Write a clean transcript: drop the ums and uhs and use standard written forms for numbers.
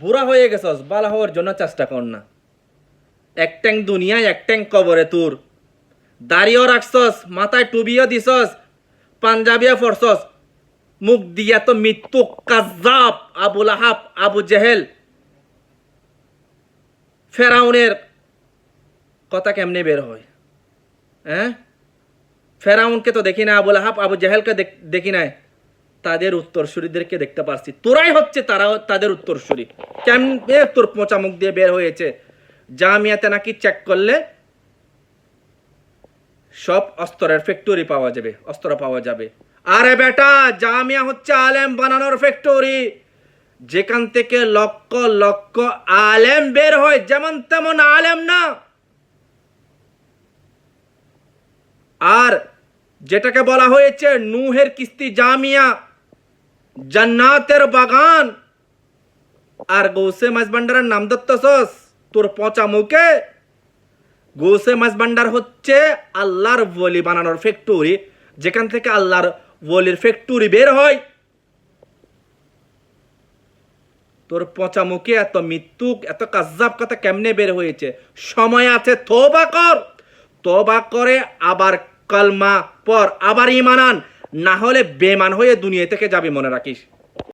বুড়া হয়ে গেছস, বালা হওয়ার জন্য চেষ্টা কর না। এক ট্যাং দুনিয়ায় এক ট্যাং কবরে তোর। দাড়িও রাখছস, মাথায় টুবিও দিছস, পাঞ্জাবিও পরছস, মুখ দিয়া তো মৃত্যু কাজ্জাব আবু লাহাব, আবু জেহেল, ফেরাউনের কথা কেমনে বের হয়? হ্যাঁ, ফেরাউনকে তো দেখি না, আবু লাহাব আবু জেহেলকে দেখি নাই, তাদের উত্তরসূরিদেরকে দেখতে পারছি। তোরাই হচ্ছে তারা, তাদের উত্তরসূরি। কেমনে তোর পচা মুখ দিয়ে বের হয়েছে? জামিয়াতে নাকি চেক করলে সব অস্ত্রের ফ্যাক্টরি পাওয়া যাবে, অস্ত্র পাওয়া যাবে। আরে বেটা, জামিয়া হচ্ছে আলেম বানানোর ফ্যাক্টরি, যেখান থেকে লক্ষ লক্ষ আলেম বের হয়। যেমন তেমন আলেম না। আর যেটাকে বলা হয়েছে নূহের কিস্তি জামিয়া, জান্নাতের বাগান, আর গৌসে মাঝভান্ডারের নাম দত্তসস তোর পচা মুখে। গৌসে মাঝভান্ডার হচ্ছে আল্লাহর ওলি বানানোর ফ্যাক্টরি, যেখান থেকে আল্লাহর ওলির ফ্যাক্টরি বের হয়। তোর পচা মুখে এত মৃত্যু, এত কাজ্জাব কথা কেমনে বের হয়েছে? সময় আছে, তওবা কর। তওবা করে আবার কলমা পর, আবার ঈমান আন, না হলে বেঈমান হয়ে দুনিয়া থেকে যাবি, মনে রাখিস।